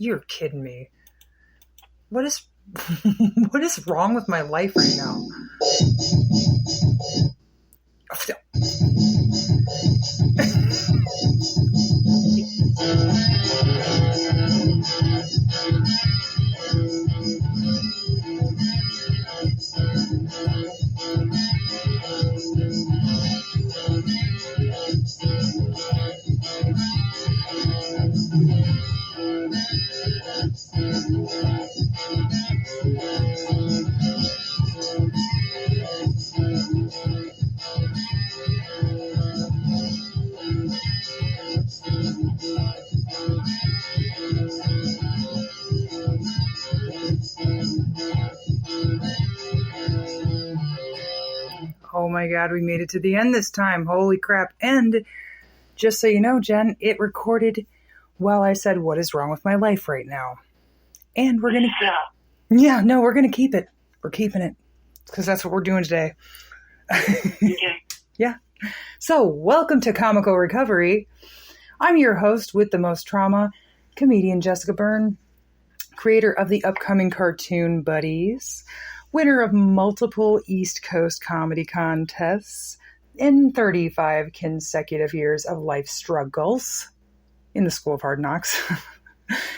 You're kidding me. What is what is wrong with my life right now? Oh my God, we made it to the end this time. Holy crap. And just so you know, Jen, it recorded while I said, what is wrong with my life right now? And we're going to... Yeah, no, we're going to keep it. We're keeping it. Because that's what we're doing today. Yeah. So, welcome to Comical Recovery. I'm your host with the most trauma, comedian Jessica Byrne, creator of the upcoming cartoon Buddies, winner of multiple East Coast comedy contests in 35 consecutive years of life struggles in the School of Hard Knocks.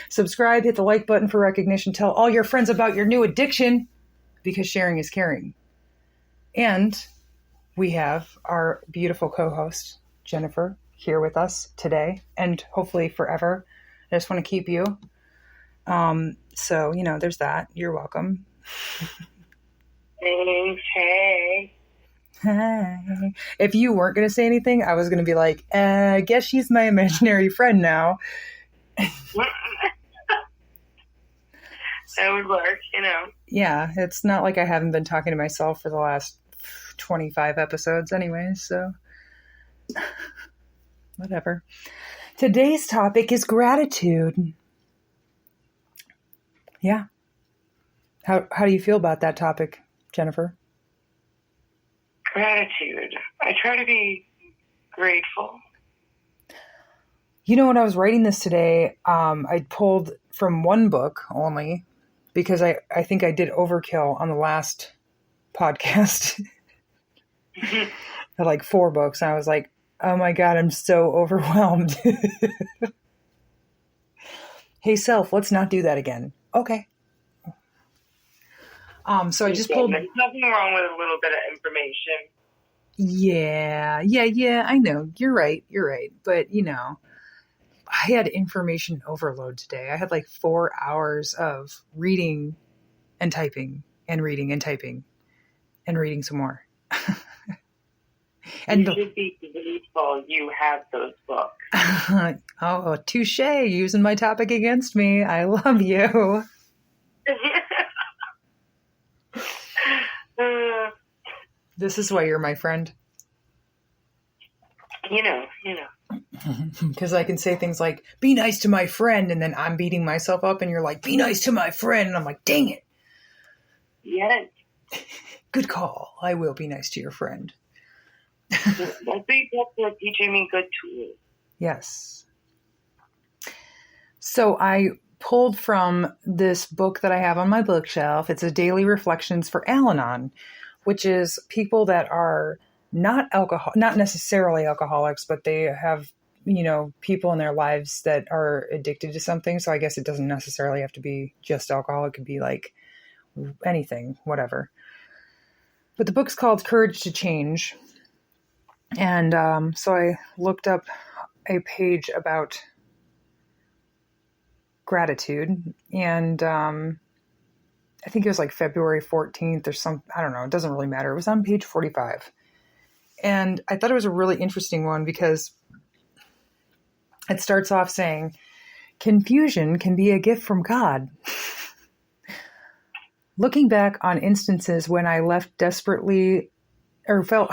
Subscribe, hit the like button for recognition, tell all your friends about your new addiction, because sharing is caring. And we have our beautiful co-host, Jennifer, here with us today and hopefully forever. I just want to keep you. So, there's that. You're welcome. Thanks. Hey. Hey. If you weren't going to say anything, I was going to be like, I guess she's my imaginary friend now. That would work, Yeah, it's not like I haven't been talking to myself for the last 25 episodes anyway, so whatever. Today's topic is gratitude. Yeah. How do you feel about that topic, Jennifer? Gratitude. I try to be grateful. When I was writing this today, I pulled from one book only because I think I did overkill on the last podcast. I had like 4 books, and I was like, oh my God, I'm so overwhelmed. Hey, self, let's not do that again. Okay. So I just pulled... There's nothing wrong with a little bit of information. Yeah, I know. You're right. But, I had information overload today. I had like 4 hours of reading and typing and reading and typing and reading some more. And you should be grateful you have those books. Oh, touche, using my topic against me. I love you. This is why you're my friend. You know. Because I can say things like, be nice to my friend, and then I'm beating myself up, and you're like, be nice to my friend, and I'm like, dang it. Yes. Good call. I will be nice to your friend. I think that's teaching me good tools. Yes. So I pulled from this book that I have on my bookshelf. It's a Daily Reflections for Al-Anon, which is people that are not necessarily alcoholics, but they have, people in their lives that are addicted to something. So I guess it doesn't necessarily have to be just alcohol. It could be like anything, whatever. But the book's called Courage to Change. And so I looked up a page about gratitude, and I think it was like February 14th or I don't know, it doesn't really matter. It was on page 45. And I thought it was a really interesting one because it starts off saying, confusion can be a gift from God. Looking back on instances when I left desperately or felt,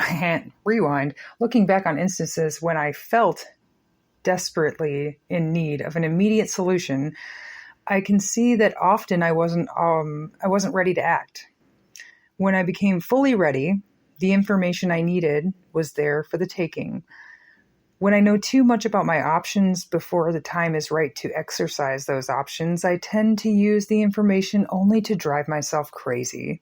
rewind, looking back on instances when I felt desperately in need of an immediate solution, I can see that often I wasn't ready to act. When I became fully ready, the information I needed was there for the taking. When I know too much about my options before the time is right to exercise those options, I tend to use the information only to drive myself crazy.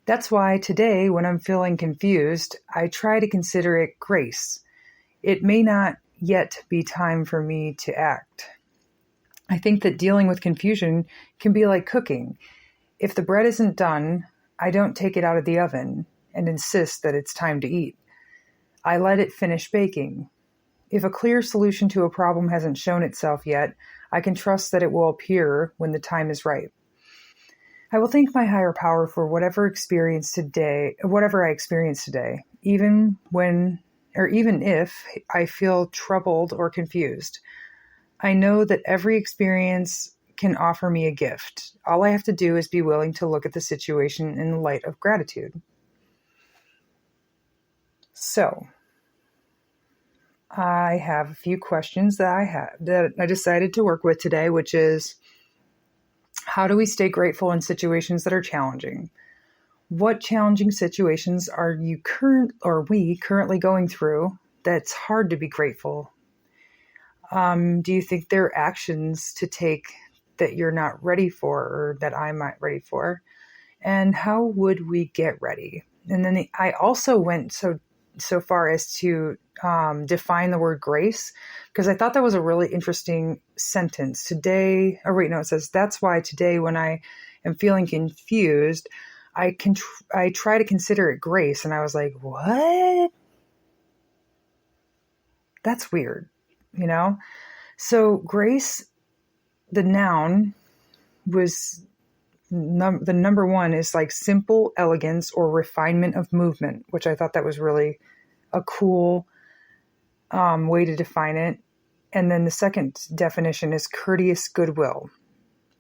That's why today, when I'm feeling confused, I try to consider it grace. It may not yet be time for me to act. I think that dealing with confusion can be like cooking. If the bread isn't done, I don't take it out of the oven and insist that it's time to eat. I let it finish baking. If a clear solution to a problem hasn't shown itself yet, I can trust that it will appear when the time is right. I will thank my higher power for whatever I experience today, even if I feel troubled or confused. I know that every experience can offer me a gift. All I have to do is be willing to look at the situation in the light of gratitude. So, I have a few questions that I decided to work with today, which is, how do we stay grateful in situations that are challenging? What challenging situations are we currently going through that's hard to be grateful? Do you think there are actions to take that you're not ready for or that I'm not ready for? And how would we get ready? And then I also went so far as to define the word grace, because I thought that was a really interesting sentence. Today, it says, that's why today when I am feeling confused, I try to consider it grace. And I was like, what? That's weird, you know? So grace, the noun, was the number one is like simple elegance or refinement of movement, which I thought that was really a cool way to define it. And then the second definition is courteous goodwill.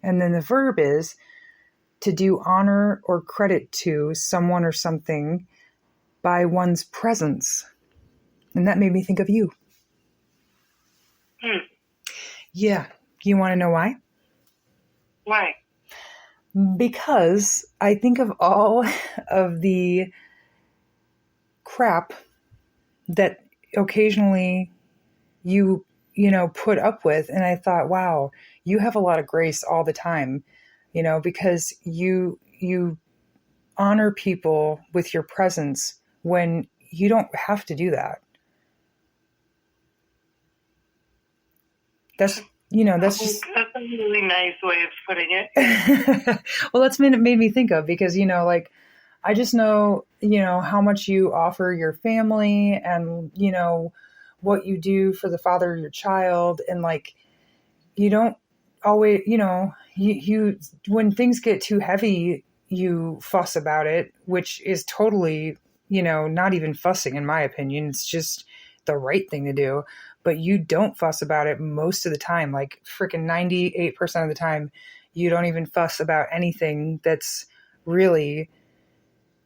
And then the verb is to do honor or credit to someone or something by one's presence. And that made me think of you. Yeah. You want to know why? Why? Because I think of all of the crap that occasionally you put up with, and I thought, wow, you have a lot of grace all the time, because you honor people with your presence when you don't have to do that. That's just that's a really nice way of putting it. Well, that's made me think of, because I just know how much you offer your family, and what you do for the father of your child, and like you don't always you when things get too heavy, you fuss about it, which is totally not even fussing, in my opinion. It's just the right thing to do. But you don't fuss about it most of the time. Like freaking 98% of the time, you don't even fuss about anything that's really,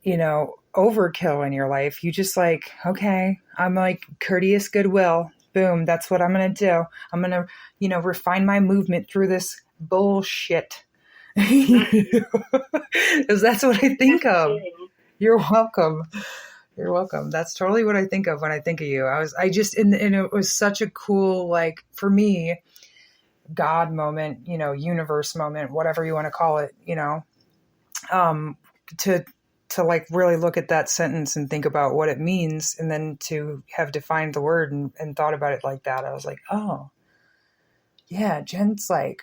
overkill in your life. You just like, okay, I'm like courteous goodwill. Boom. That's what I'm going to do. I'm going to, refine my movement through this bullshit. Because that's what I think of. You're welcome. You're welcome. That's totally what I think of when I think of you. And it was such a cool, like, for me, God moment, universe moment, whatever you want to call it, to like really look at that sentence and think about what it means. And then to have defined the word and thought about it like that. I was like, oh yeah, Jen's like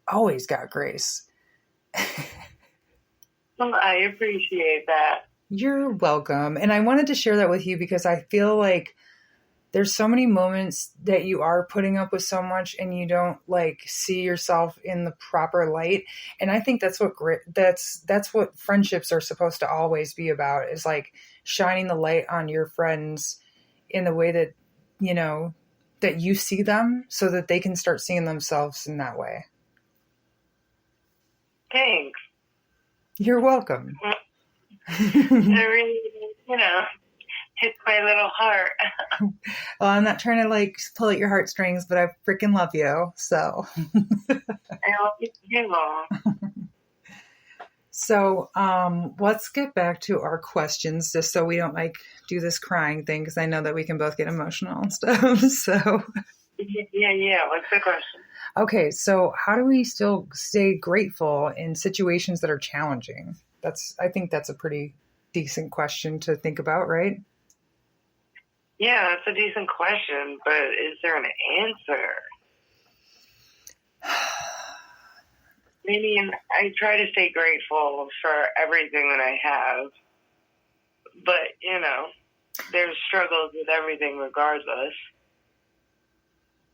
always got grace. Well, I appreciate that. You're welcome. And I wanted to share that with you because I feel like there's so many moments that you are putting up with so much and you don't like see yourself in the proper light. And I think that's what friendships are supposed to always be about, is like shining the light on your friends in the way that, that you see them, so that they can start seeing themselves in that way. Thanks. You're welcome. It really, hits my little heart. Well, I'm not trying to like pull at your heartstrings, but I freaking love you. So. I love you too. So let's get back to our questions just so we don't like do this crying thing because I know that we can both get emotional and stuff. So, Yeah. What's the question? okay, so how do we still stay grateful in situations that are challenging? I think that's a pretty decent question to think about, right? Yeah, that's a decent question, but is there an answer? I mean, I try to stay grateful for everything that I have, but, there's struggles with everything regardless.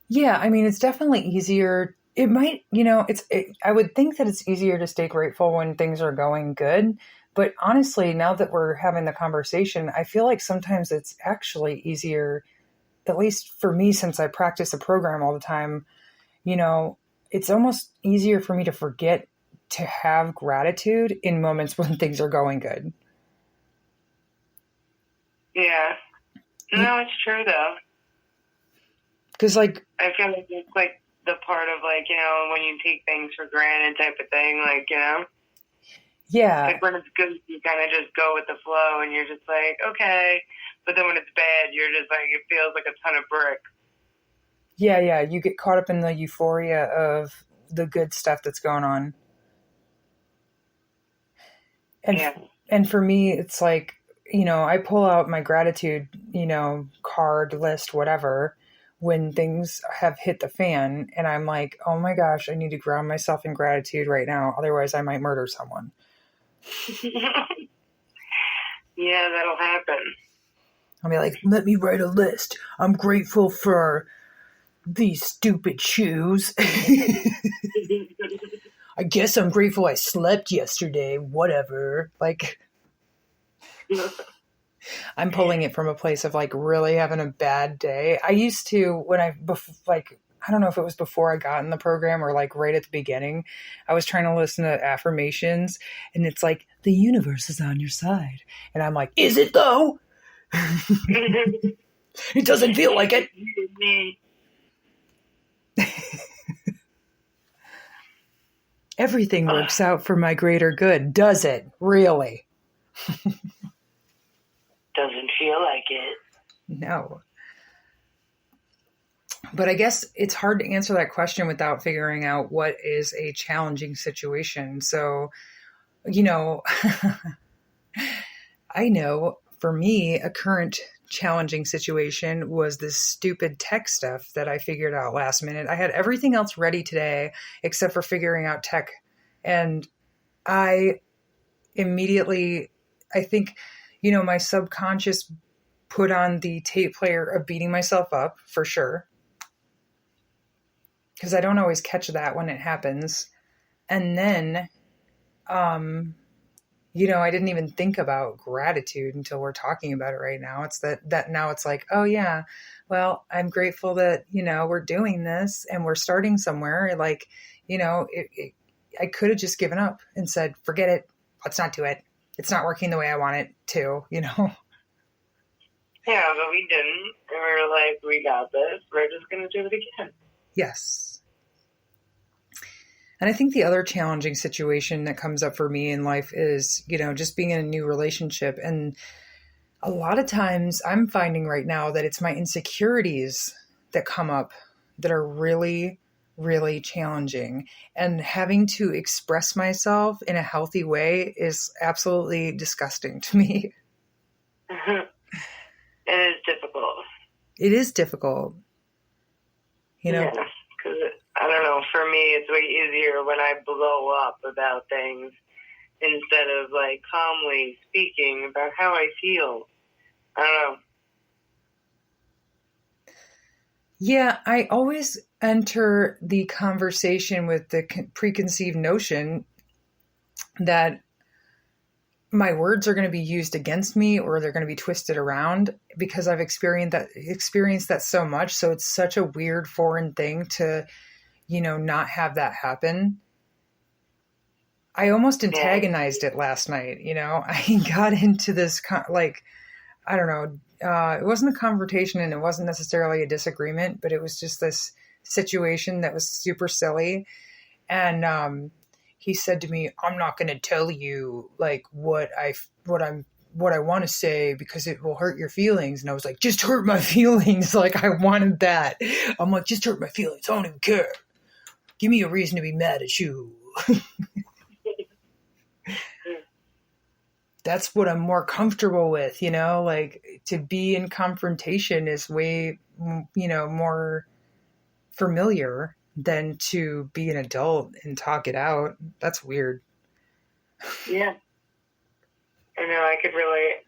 Yeah, I mean, it's definitely easier. It might, I would think that it's easier to stay grateful when things are going good. But honestly, now that we're having the conversation, I feel like sometimes it's actually easier, at least for me, since I practice a program all the time, it's almost easier for me to forget to have gratitude in moments when things are going good. Yeah. No, it's true, though. Because, I feel like it's like the part of, when you take things for granted type of thing, yeah. Like when it's good, you kind of just go with the flow and you're just like, okay. But then when it's bad, you're just like, it feels like a ton of bricks. Yeah. You get caught up in the euphoria of the good stuff that's going on. And for me, it's like, I pull out my gratitude, card, list, whatever, when things have hit the fan and I'm like, oh my gosh, I need to ground myself in gratitude right now. Otherwise I might murder someone. Yeah, that'll happen. I'll be like, let me write a list. I'm grateful for these stupid shoes. I guess I'm grateful I slept yesterday. Whatever. I'm pulling it from a place of really having a bad day. I used to, I don't know if it was before I got in the program or right at the beginning, I was trying to listen to affirmations and it's like, the universe is on your side. And I'm like, is it though? It doesn't feel like it. Everything works out for my greater good. Does it? Really? Doesn't feel like it. No. But I guess it's hard to answer that question without figuring out what is a challenging situation. So, I know for me, a current challenging situation was this stupid tech stuff that I figured out last minute. I had everything else ready today except for figuring out tech. And I immediately, I think, my subconscious put on the tape player of beating myself up for sure. Because I don't always catch that when it happens. And then, I didn't even think about gratitude until we're talking about it right now. It's that now it's like, oh yeah, well, I'm grateful that, we're doing this and we're starting somewhere. I could have just given up and said, forget it. Let's not do it. It's not working the way I want it to, Yeah, but we didn't. And we were like, we got this. We're just going to do it again. Yes. And I think the other challenging situation that comes up for me in life is, just being in a new relationship. And a lot of times I'm finding right now that it's my insecurities that come up that are really, really challenging. And having to express myself in a healthy way is absolutely disgusting to me. It is difficult. It is difficult. Yeah, because I don't know, for me it's way easier when I blow up about things instead of calmly speaking about how I feel. I don't know. Yeah, I always enter the conversation with the preconceived notion that my words are going to be used against me or they're going to be twisted around because I've experienced that so much. So it's such a weird foreign thing to, not have that happen. I almost antagonized it last night. I got into this, I don't know. It wasn't a confrontation and it wasn't necessarily a disagreement, but it was just this situation that was super silly. And, he said to me, I'm not going to tell you like what I want to say because it will hurt your feelings. And I was like, just hurt my feelings. Like I wanted that. I'm like, just hurt my feelings. I don't even care. Give me a reason to be mad at you. That's what I'm more comfortable with, you know, like to be in confrontation is way, you know, more familiar than to be an adult and talk it out. That's weird. Yeah. I know, I could relate.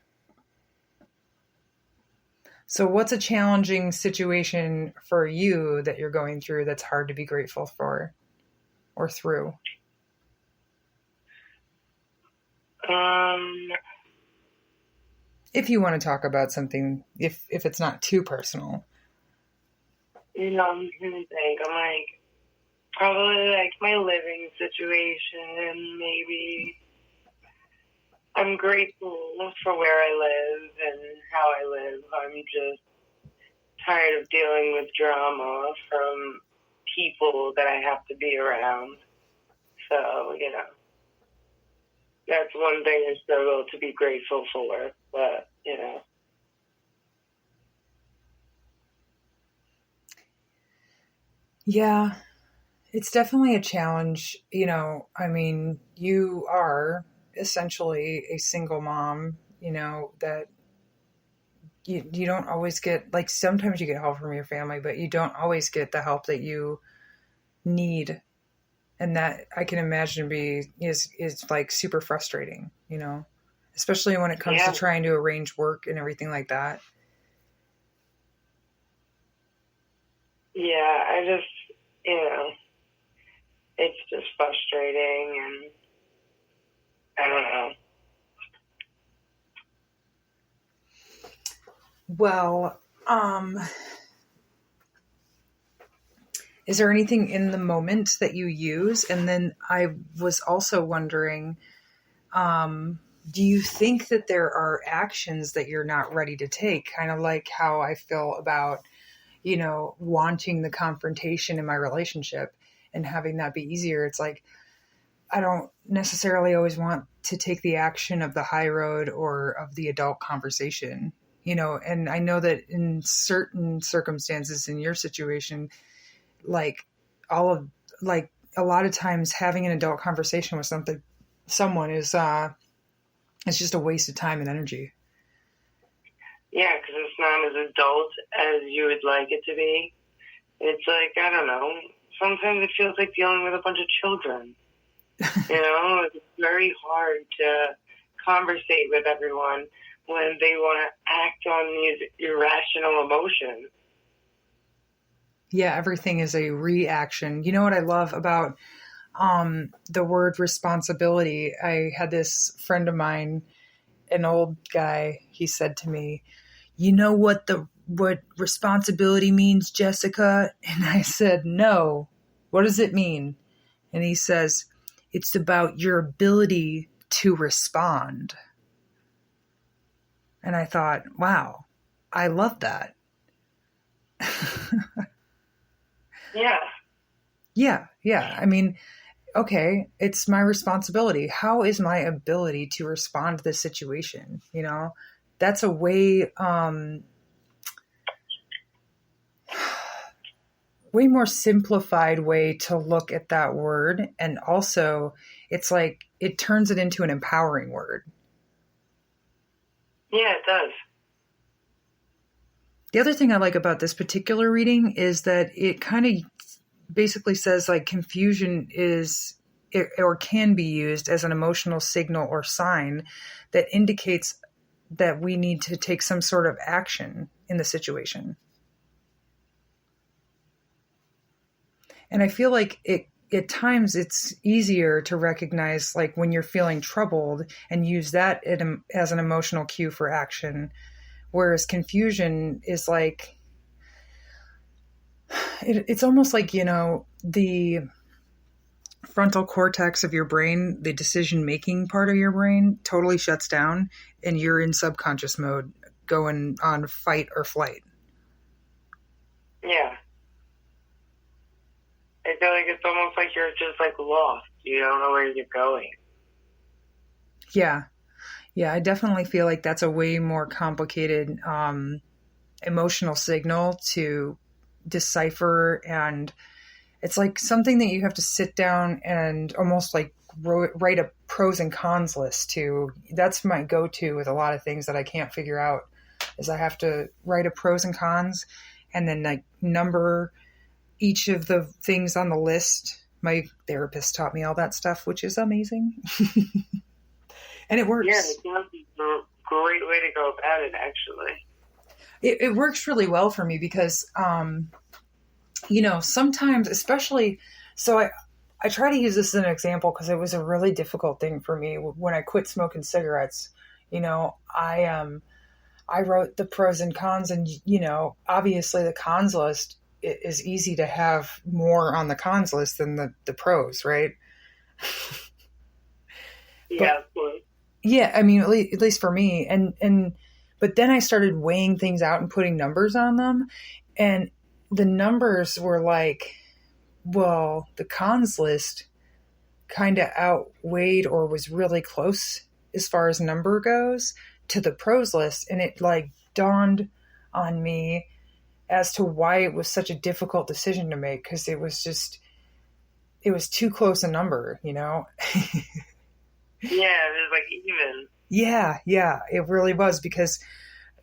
So what's a challenging situation for you that you're going through that's hard to be grateful for or through? If you want to talk about something, if it's not too personal. You know, I'm gonna think. I'm like, probably like my living situation. Maybe I'm grateful for where I live and how I live. I'm just tired of dealing with drama from people that I have to be around. So, you know, that's one thing I struggle to be grateful for. But, you know. Yeah, it's definitely a challenge. You know, I mean, you are essentially a single mom, you know, that you don't always get, like sometimes you get help from your family, but you don't always get the help that you need. And that I can imagine is like super frustrating, you know, especially when it comes to trying to arrange work and everything like that. Yeah, I just, you know, it's just frustrating and I don't know. Well, is there anything in the moment that you use? And then I was also wondering, do you think that there are actions that you're not ready to take? Kind of like how I feel about, you know, wanting the confrontation in my relationship and having that be easier. It's like, I don't necessarily always want to take the action of the high road or of the adult conversation, you know, and I know that in certain circumstances in your situation, like a lot of times having an adult conversation with someone is it's just a waste of time and energy. Yeah, because it's not as adult as you would like it to be. It's like, I don't know, sometimes it feels like dealing with a bunch of children. You know, it's very hard to conversate with everyone when they want to act on these irrational emotions. Yeah, everything is a reaction. You know what I love about the word responsibility? I had this friend of mine, an old guy, he said to me, you know what responsibility means, Jessica? And I said, no. What does it mean? And he says, it's about your ability to respond. And I thought, wow, I love that. Yeah. Yeah. I mean, okay, it's my responsibility. How is my ability to respond to this situation? You know, that's a way, way more simplified way to look at that word. And also it's like, it turns it into an empowering word. Yeah, it does. The other thing I like about this particular reading is that it kind of basically says like confusion is or can be used as an emotional signal or sign that indicates that we need to take some sort of action in the situation. And I feel like at times it's easier to recognize like when you're feeling troubled and use that as an emotional cue for action. Whereas confusion is like, it's almost like, you know, the frontal cortex of your brain, the decision-making part of your brain totally shuts down and you're in subconscious mode going on fight or flight. Yeah. I feel like like it's almost like you're just like lost. You don't know where you're going. Yeah. Yeah, I definitely feel like that's a way more complicated emotional signal to decipher, and it's like something that you have to sit down and almost like write a pros and cons list to. That's my go-to with a lot of things that I can't figure out, is I have to write a pros and cons and then like number each of the things on the list. My therapist taught me all that stuff, which is amazing. And it works. Yeah, it sounds like a great way to go about it, actually. It works really well for me because, sometimes, especially, so I try to use this as an example because it was a really difficult thing for me when I quit smoking cigarettes. I wrote the pros and cons, and, obviously the cons list is easy to have more on the cons list than the pros, right? Yeah, of course. Yeah, I mean, at least for me. But then I started weighing things out and putting numbers on them. And the numbers were like, well, the cons list kind of outweighed or was really close as far as number goes to the pros list. And it like dawned on me as to why it was such a difficult decision to make, because it was too close a number, Yeah, it was like even. Yeah, it really was, because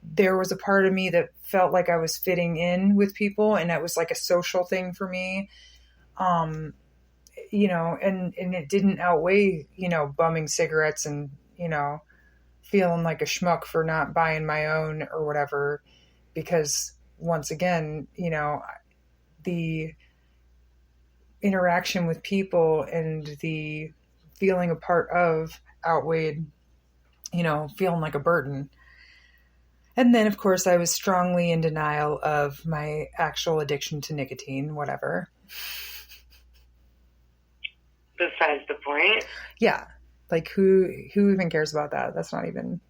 there was a part of me that felt like I was fitting in with people, and that was like a social thing for me. And it didn't outweigh, bumming cigarettes and, feeling like a schmuck for not buying my own or whatever, because once again, the interaction with people and the feeling a part of outweighed, feeling like a burden. And then, of course, I was strongly in denial of my actual addiction to nicotine, whatever. Besides the point. Yeah. Like, who even cares about that? That's not even...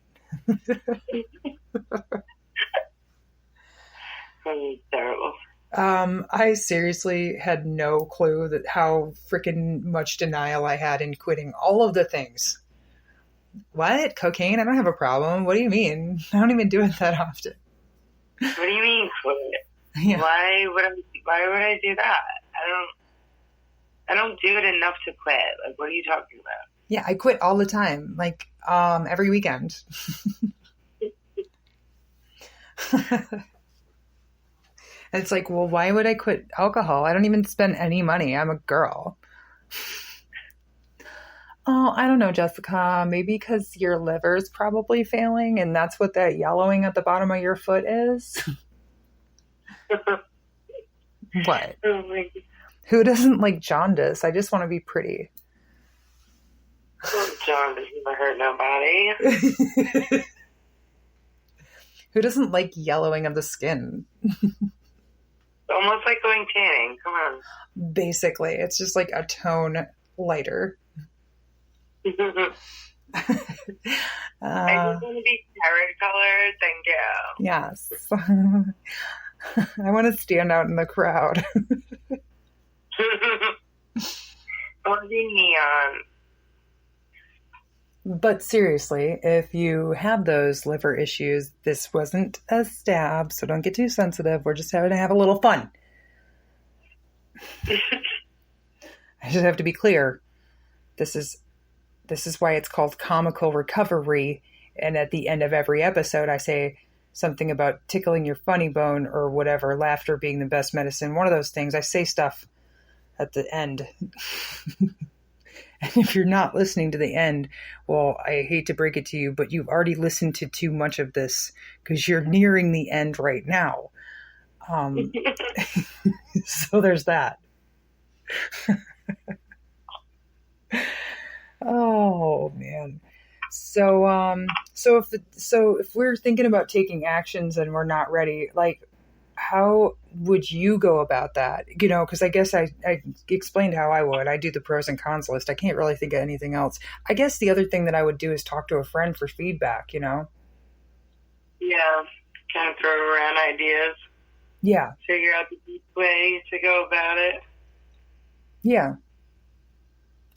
Terrible. I seriously had no clue that how freaking much denial I had in quitting all of the things. What? Cocaine? I don't have a problem. What do you mean? I don't even do it that often. What do you mean quit? Yeah. Why would I do that? I don't do it enough to quit. Like, what are you talking about? Yeah, I quit all the time. Like, every weekend. And it's like, well, why would I quit alcohol? I don't even spend any money. I'm a girl. Oh, I don't know, Jessica. Maybe because your liver's probably failing, and that's what that yellowing at the bottom of your foot is. What? Oh my God. Who doesn't like jaundice? I just want to be pretty. Well, jaundice never hurt nobody. Who doesn't like yellowing of the skin? Almost like going tanning. Come on. Basically, it's just like a tone lighter. I just want to be carrot colored. Thank you. Yes. I want to stand out in the crowd. I want to be neon. But seriously, if you have those liver issues, this wasn't a stab, so don't get too sensitive. We're just having to have a little fun. I just have to be clear. This is why it's called comical recovery. And at the end of every episode, I say something about tickling your funny bone or whatever, laughter being the best medicine. One of those things. I say stuff at the end. And if you're not listening to the end, well, I hate to break it to you, but you've already listened to too much of this because you're nearing the end right now. So there's that. Oh man. So if we're thinking about taking actions and we're not ready, like, how would you go about that? Because I guess I explained how I would. I do the pros and cons list. I can't really think of anything else. I guess the other thing that I would do is talk to a friend for feedback, Yeah, kind of throw around ideas. Yeah. Figure out the best way to go about it. Yeah.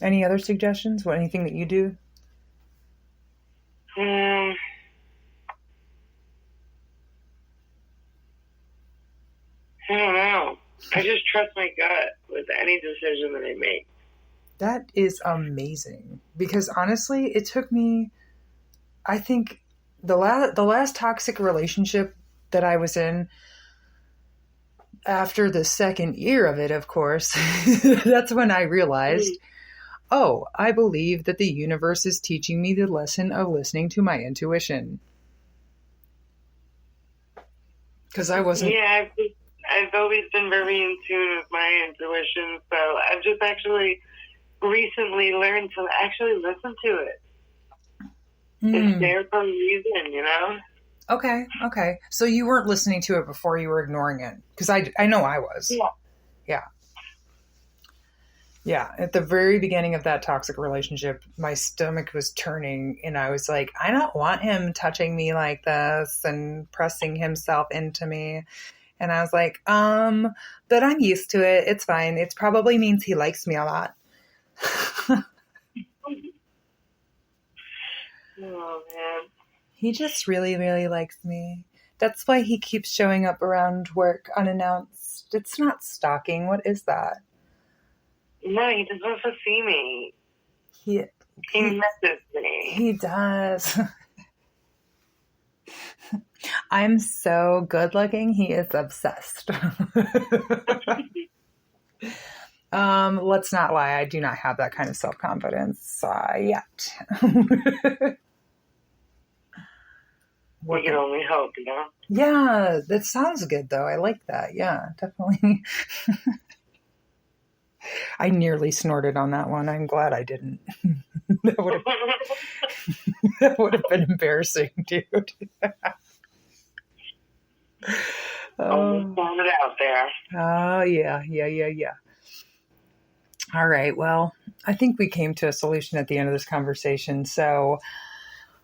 Any other suggestions? What, anything that you do? I don't know. I just trust my gut with any decision that I make. That is amazing. Because honestly, it took me, I think, the last toxic relationship that I was in, after the second year of it, of course, that's when I realized, oh, I believe that the universe is teaching me the lesson of listening to my intuition. Because I wasn't. Yeah, I've always been very in tune with my intuition, so I've just actually recently learned to actually listen to it. It's there for a reason, you know? Okay. So you weren't listening to it before, you were ignoring it. Because I know I was. Yeah. At the very beginning of that toxic relationship, my stomach was turning and I was like, I don't want him touching me like this and pressing himself into me. And I was like, but I'm used to it. It's fine. It probably means he likes me a lot. Oh, man. He just really, really likes me. That's why he keeps showing up around work unannounced. It's not stalking. What is that? No, he just wants to see me. He misses me. He does. I'm so good looking. He is obsessed. Let's not lie. I do not have that kind of self-confidence yet. We can only hope, you know? Yeah, that sounds good, though. I like that. Yeah, definitely. I nearly snorted on that one. I'm glad I didn't. That would have been embarrassing, dude. Almost found it out there. Oh, yeah. All right. Well, I think we came to a solution at the end of this conversation. So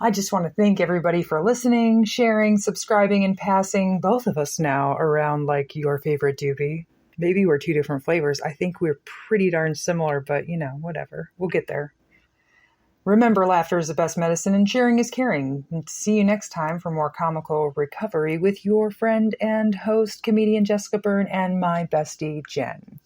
I just want to thank everybody for listening, sharing, subscribing, and passing both of us now around like your favorite doobie. Maybe we're two different flavors. I think we're pretty darn similar, but whatever. We'll get there. Remember, laughter is the best medicine and sharing is caring. And see you next time for more comical recovery with your friend and host, comedian Jessica Byrne, and my bestie, Jen.